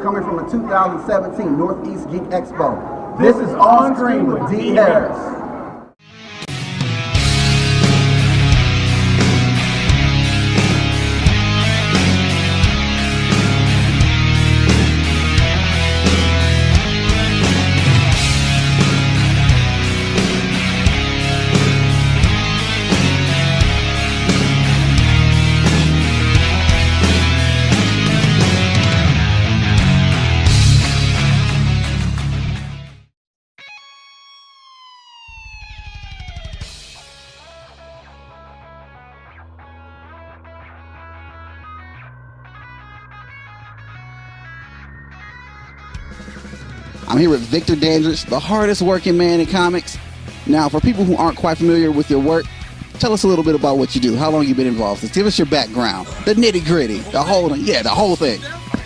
coming from the 2017 North East Geek Expo. This is On Screen with Dee Harris. I'm here with Victor Dandridge, the hardest working man in comics. Now, for people who aren't quite familiar with your work, tell us a little bit about what you do. How long you've been involved? Just give us your background, the nitty gritty, the whole thing.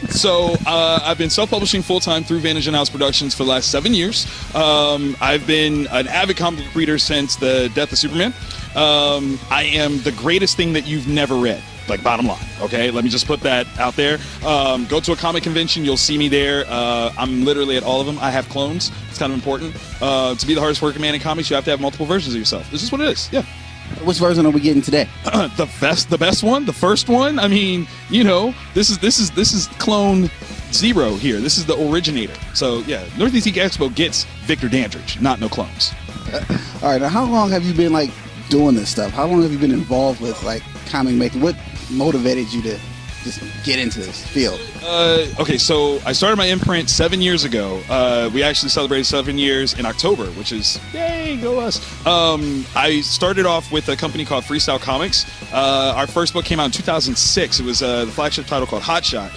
So I've been self-publishing full-time through Vantage In-House Productions for the last 7 years. I've been an avid comic book reader since the death of Superman. I am the greatest thing that you've never read. Like, bottom line, okay? Let me just put that out there. Go to a comic convention, you'll see me there. I'm literally at all of them. I have clones. It's kind of important. To be the hardest working man in comics, you have to have multiple versions of yourself. This is what it is, yeah. Which version are we getting today? The best one, the first one. I mean, you know, this is clone 0 here. This is the originator. So yeah, North East Geek Expo gets Victor Dandridge, not no clones. All right, now how long have you been like doing this stuff? How long have you been involved with like comic making? What motivated you to just get into this field? Okay, so I started my imprint 7 years ago. We actually celebrated 7 years in October, which is, yay, go us. I started off with a company called Freestyle Comics. Our first book came out in 2006. It was the flagship title called Hot Shot.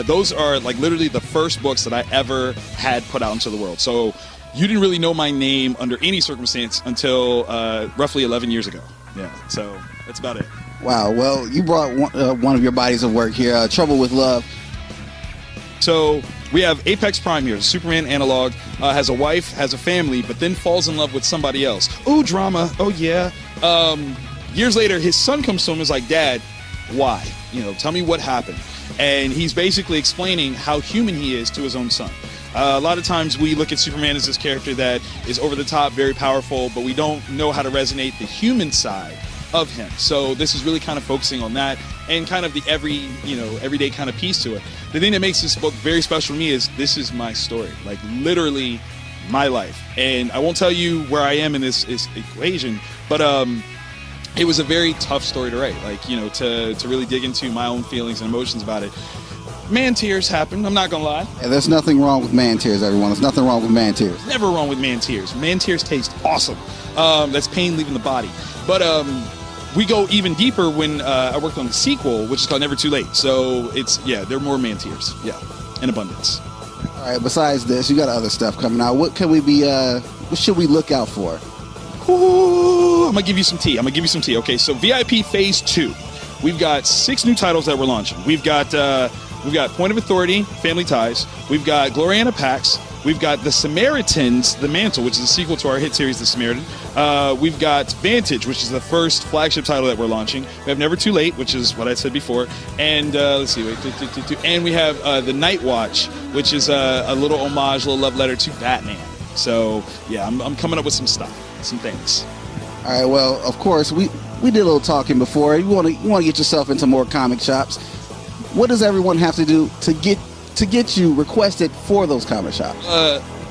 Those are like literally the first books that I ever had put out into the world. So you didn't really know my name under any circumstance until roughly 11 years ago. Yeah, so that's about it. Wow, well, you brought one of your bodies of work here, Trouble with Love. So we have Apex Prime here, Superman analog, has a wife, has a family, but then falls in love with somebody else. Ooh, drama, oh yeah. Years later, his son comes to him and is like, Dad, why? You know, tell me what happened. And he's basically explaining how human he is to his own son. A lot of times we look at Superman as this character that is over the top, very powerful, but we don't know how to resonate the human side of him. So this is really kind of focusing on that and kind of the everyday kind of piece to it. The thing that makes this book very special to me is this is my story, like literally my life. And I won't tell you where I am in this equation, but it was a very tough story to write, like, you know, to really dig into my own feelings and emotions about it. Man tears happen, I'm not gonna lie. Yeah, there's nothing wrong with man tears, everyone. There's nothing wrong with man tears. Never wrong with man tears. Man tears taste awesome. That's pain leaving the body. But we go even deeper when I worked on the sequel, which is called Never Too Late. So it's, yeah, there are more man tears, yeah, in abundance. All right, besides this, you got other stuff coming out. What can we be, what should we look out for? Ooh, I'm gonna give you some tea. Okay, so VIP Phase 2. We've got 6 new titles that we're launching. We've got Point of Authority, Family Ties. We've got Gloriana Pax. We've got The Samaritans, The Mantle, which is a sequel to our hit series, The Samaritan. We've got Vantage, which is the first flagship title that we're launching. We have Never Too Late, which is what I said before. And let's see, and we have The Night Watch, which is a little homage, a little love letter to Batman. So yeah, I'm coming up with some stuff, some things. All right, well, of course, we did a little talking before. You want to get yourself into more comic shops. What does everyone have to do to get you requested for those comic shops?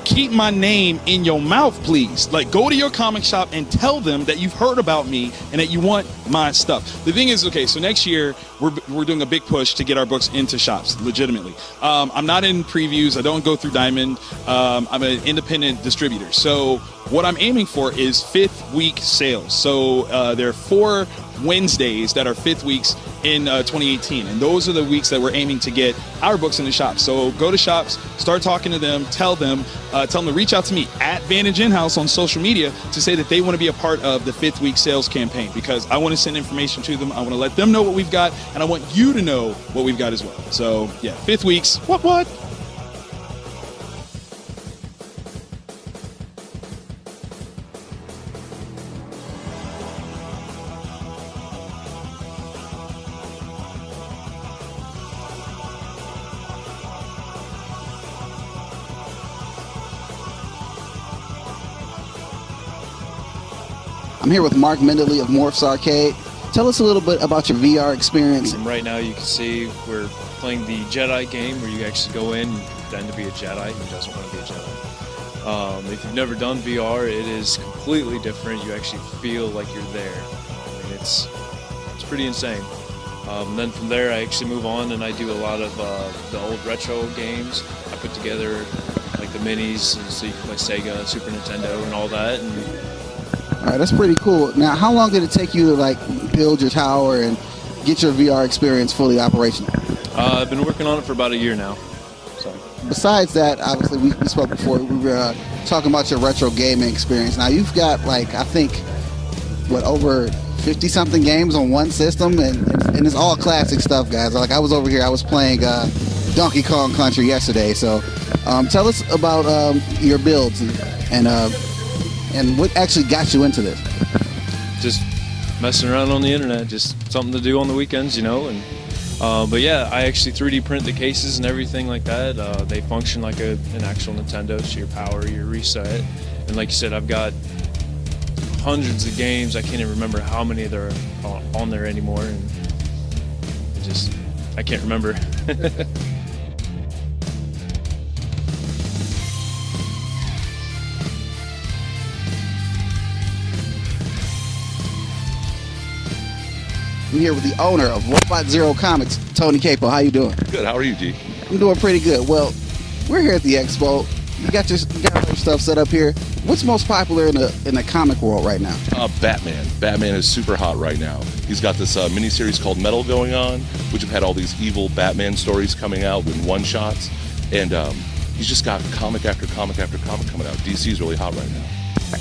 Keep my name in your mouth, please. Like, go to your comic shop and tell them that you've heard about me and that you want my stuff. The thing is, okay, so next year we're doing a big push to get our books into shops legitimately. I'm not in previews. I don't go through Diamond. I'm an independent distributor. So what I'm aiming for is 5th week sales. So there are 4 Wednesdays that are 5th weeks in 2018, and those are the weeks that we're aiming to get our books in the shops. So go to shops, start talking to them, tell them to reach out to me at Vantage In-House on social media to say that they want to be a part of the 5th week sales campaign, because I want to send information to them. I want to let them know what we've got, and I want you to know what we've got as well. So yeah, 5th weeks, what? I'm here with Mark Mendeley of Morphs Arcade. Tell us a little bit about your VR experience. Right now you can see we're playing the Jedi game where you actually go in and pretend to be a Jedi who doesn't want to be a Jedi. If you've never done VR, it is completely different. You actually feel like you're there. I mean, it's pretty insane. Then from there I actually move on and I do a lot of the old retro games. I put together like the minis, and so you can play Sega, Super Nintendo, and all that. All right, that's pretty cool. Now, how long did it take you to like build your tower and get your VR experience fully operational? I've been working on it for about a year now. So. Besides that, obviously, we spoke before. We were talking about your retro gaming experience. Now, you've got like, I think, over 50-something games on one system, and it's all classic stuff, guys. Like, I was over here, I was playing Donkey Kong Country yesterday. So, tell us about your builds and what actually got you into this. Just messing around on the internet, just something to do on the weekends, you know. And but yeah, I actually 3D print the cases and everything like that. They function like an actual Nintendo, so your power, your reset, and like you said, I've got hundreds of games. I can't even remember how many there are on there anymore, and I can't remember. I'm here with the owner of Robot Zero Comics, Tony Capo. How you doing? Good. How are you, Dee? I'm doing pretty good. Well, we're here at the expo. You got all your stuff set up here. What's most popular in the comic world right now? Batman. Batman is super hot right now. He's got this miniseries called Metal going on, which have had all these evil Batman stories coming out in one-shots. And he's just got comic after comic after comic coming out. DC's really hot right now.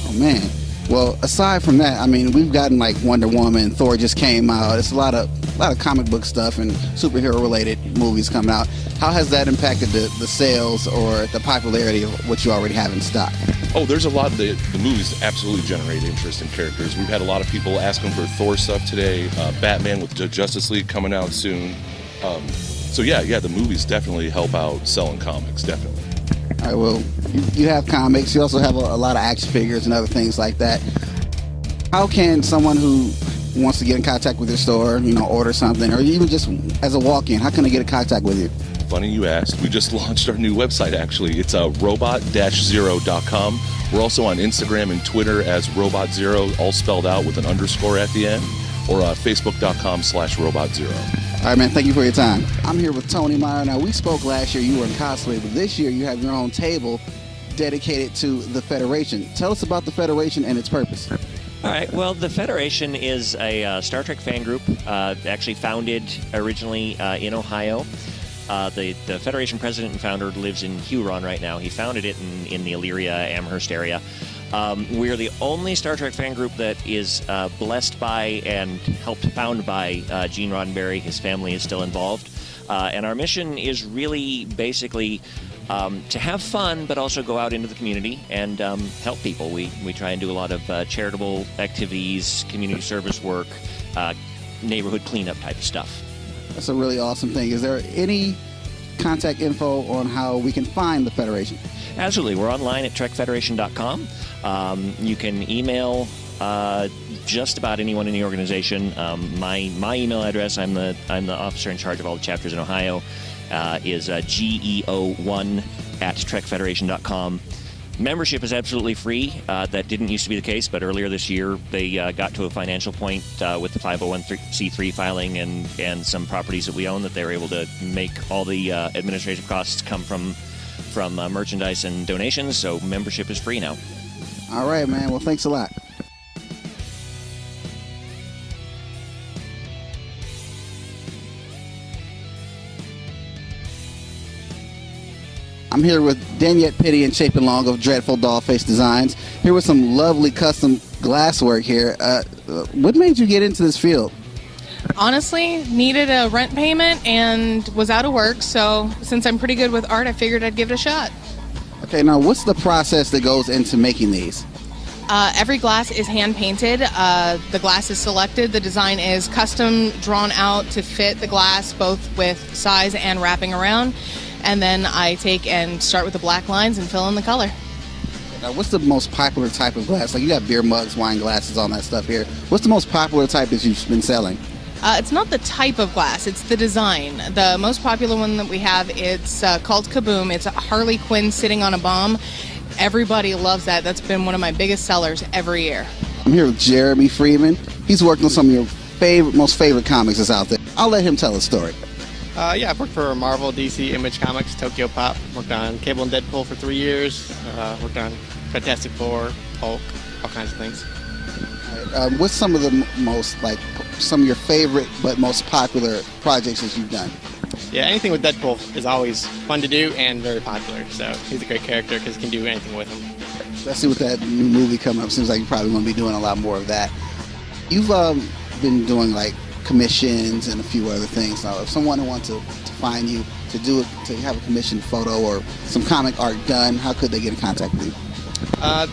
Oh, man. Well, aside from that, I mean, we've gotten like Wonder Woman, Thor just came out. It's a lot of comic book stuff and superhero-related movies coming out. How has that impacted the sales or the popularity of what you already have in stock? Oh, there's a lot of the movies absolutely generate interest in characters. We've had a lot of people asking for Thor stuff today, Batman with Justice League coming out soon. So yeah, the movies definitely help out selling comics, definitely. All right, well, you have comics. You also have a lot of action figures and other things like that. How can someone who wants to get in contact with your store, order something, or even just as a walk-in, how can they get in contact with you? Funny you asked. We just launched our new website, actually. It's robot-zero.com. We're also on Instagram and Twitter as Robot Zero, all spelled out with an underscore at the end, or facebook.com/robotzero. All right, man, thank you for your time. I'm here with Tony Meyer. Now, we spoke last year, you were in cosplay, but this year you have your own table dedicated to the Federation. Tell us about the Federation and its purpose. All right, well, the Federation is a Star Trek fan group, actually founded originally in Ohio. The Federation president and founder lives in Huron right now. He founded it in the Elyria, Amherst area. We're the only Star Trek fan group that is blessed by and helped found by Gene Roddenberry. His family is still involved. And our mission is really basically to have fun, but also go out into the community and help people. We try and do a lot of charitable activities, community service work, neighborhood cleanup type of stuff. That's a really awesome thing. Is there any contact info on how we can find the Federation? Absolutely. We're online at trekfederation.com. You can email just about anyone in the organization. My email address, I'm the officer in charge of all the chapters in Ohio, is geo1@trekfederation.com. Membership is absolutely free. That didn't used to be the case, but earlier this year they got to a financial point with the 501c3 filing and some properties that we own that they were able to make all the administrative costs come from merchandise and donations, so membership is free now. All right, man. Well, thanks a lot. I'm here with Daniette Pitty and Chapin Long of Dreadful Dollface Designs. Here with some lovely custom glasswork here. What made you get into this field? Honestly, needed a rent payment and was out of work, so since I'm pretty good with art, I figured I'd give it a shot. Okay, now what's the process that goes into making these? Every glass is hand painted. The glass is selected. The design is custom drawn out to fit the glass, both with size and wrapping around. And then I take and start with the black lines and fill in the color. Now, what's the most popular type of glass? Like, you got beer mugs, wine glasses, all that stuff here. What's the most popular type that you've been selling? It's not the type of glass, it's the design. The most popular one that we have, it's called Kaboom. It's a Harley Quinn sitting on a bomb. Everybody loves that. That's been one of my biggest sellers every year. I'm here with Jeremy Freeman. He's worked on some of your most favorite comics that's out there. I'll let him tell his story. Yeah, I've worked for Marvel, DC, Image Comics, Tokyo Pop. Worked on Cable and Deadpool for 3 years. Worked on Fantastic Four, Hulk, all kinds of things. What's some of the some of your favorite but most popular projects that you've done? Yeah, anything with Deadpool is always fun to do and very popular. So he's a great character because you can do anything with him. Especially with that new movie coming up, seems like you're probably going to be doing a lot more of that. You've been doing like commissions and a few other things. So if someone wants to find you to have a commissioned photo or some comic art done, how could they get in contact with you?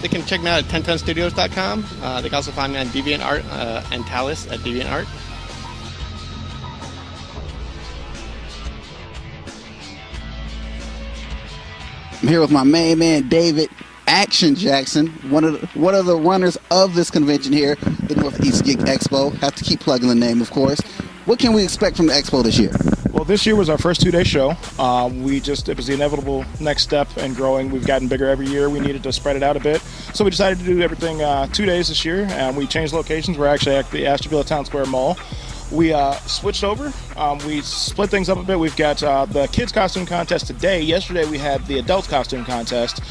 They can check me out at 10tonstudios.com. They can also find me on DeviantArt and Talus at DeviantArt. I'm here with my main man, David Action Jackson, one of the runners of this convention here, the North East Geek Expo. Have to keep plugging the name, of course. What can we expect from the expo this year? Well, this year was our first 2-day show. It was the inevitable next step in growing. We've gotten bigger every year. We needed to spread it out a bit. So we decided to do everything 2 days this year, and we changed locations. We're actually at the Ashtabula Town Square Mall. We switched over. We split things up a bit. We've got the kids costume contest today. Yesterday we had the adult costume contest.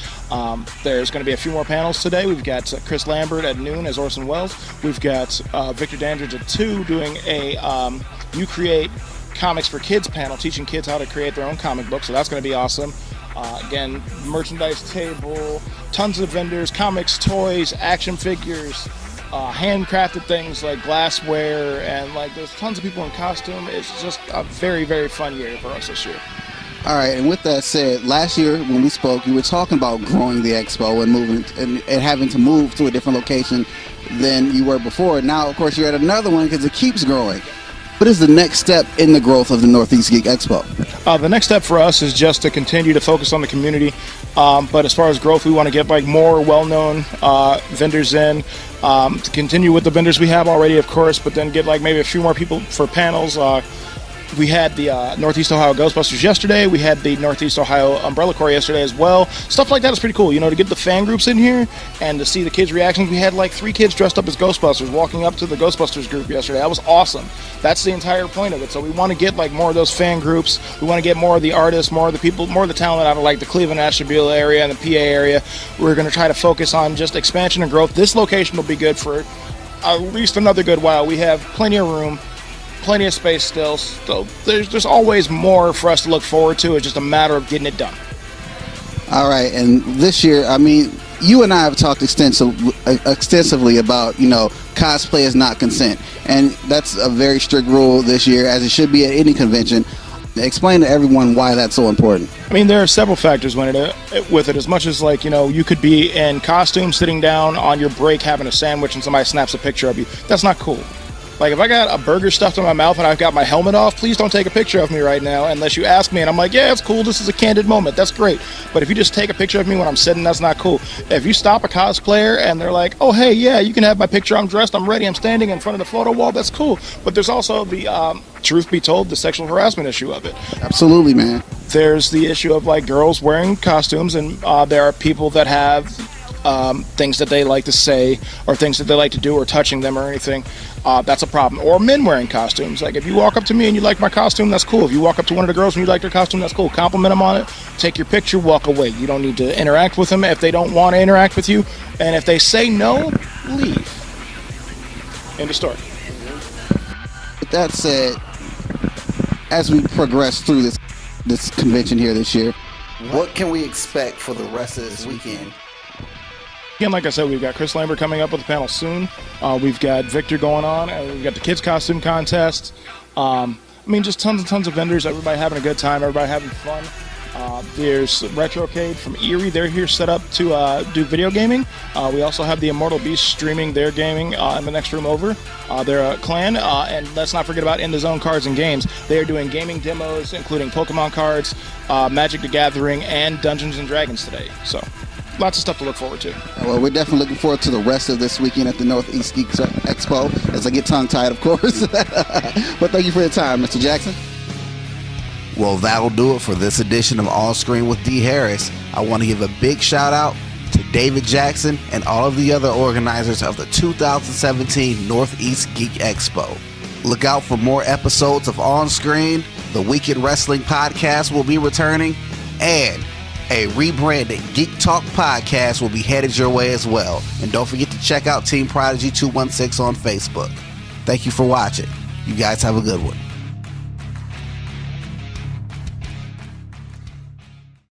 There's going to be a few more panels today. We've got Chris Lambert at noon as Orson Welles. We've got Victor Dandridge at 2 doing a You Create Comics for Kids panel, teaching kids how to create their own comic book. So that's going to be awesome. Again, merchandise table, tons of vendors, comics, toys, action figures, handcrafted things like glassware, and like there's tons of people in costume. It's just a very, very fun year for us this year. All right, and with that said, last year when we spoke, you were talking about growing the expo and moving and having to move to a different location than you were before. Now, of course, you're at another one because it keeps growing. What is the next step in the growth of the Northeast Geek Expo? The next step for us is just to continue to focus on the community. But as far as growth, we want to get like more well-known vendors in, to continue with the vendors we have already, of course, but then get like maybe a few more people for panels. We had the Northeast Ohio Ghostbusters yesterday. We had the Northeast Ohio Umbrella Corps yesterday as well. Stuff like that is pretty cool, to get the fan groups in here and to see the kids' reactions. We had like 3 kids dressed up as Ghostbusters walking up to the Ghostbusters group yesterday. That was awesome. That's the entire point of it. So we want to get like more of those fan groups. We want to get more of the artists, more of the people, more of the talent out of like the Cleveland, Ashtabula area and the PA area. We're going to try to focus on just expansion and growth. This location will be good for at least another good while. We have plenty of room, plenty of space still, so there's always more for us to look forward to. It's just a matter of getting it done. All right, and this year, you and I have talked extensively about, cosplay is not consent, and that's a very strict rule this year, as it should be at any convention. Explain to everyone why that's so important. There are several factors with it. As much as you could be in costume sitting down on your break having a sandwich and somebody snaps a picture of you. That's not cool. Like, if I got a burger stuffed in my mouth and I've got my helmet off, please don't take a picture of me right now unless you ask me and I'm like, yeah, it's cool, this is a candid moment, that's great. But if you just take a picture of me when I'm sitting, that's not cool. If you stop a cosplayer and they're like, oh, hey, yeah, you can have my picture, I'm dressed, I'm ready, I'm standing in front of the photo wall, that's cool. But there's also the, truth be told, the sexual harassment issue of it. Absolutely, man. There's the issue of, like, girls wearing costumes, and there are people that have things that they like to say or things that they like to do or touching them or anything. That's a problem. Or men wearing costumes. Like, if you walk up to me and you like my costume, that's cool. If you walk up to one of the girls and you like their costume, that's cool. Compliment them on it. Take your picture, walk away. You don't need to interact with them if they don't want to interact with you. And if they say no, leave. End of story. With that said, as we progress through this convention here this year, what can we expect for the rest of this weekend? Again, like I said, we've got Chris Lambert coming up with the panel soon. We've got Victor going on, and we've got the kids' costume contest. Just tons and tons of vendors, everybody having a good time, everybody having fun. There's Retrocade from Erie. They're here set up to do video gaming. We also have the Immortal Beast streaming their gaming in the next room over. They're a clan, and let's not forget about In the Zone Cards and Games. They are doing gaming demos, including Pokemon cards, Magic the Gathering, and Dungeons and Dragons today. So, lots of stuff to look forward to. Well, we're definitely looking forward to the rest of this weekend at the North East Geek Expo, as I get tongue-tied, of course. But thank you for your time, Mr. Jackson. Well, that'll do it for this edition of On Screen with Dee Harris. I want to give a big shout out to David Jackson and all of the other organizers of the 2017 Northeast Geek Expo. Look out for more episodes of On Screen. The Weekend Wrestling Podcast will be returning, and a rebranded Geek Talk podcast will be headed your way as well. And don't forget to check out Team Prodigy 216 on Facebook. Thank you for watching. You guys have a good one.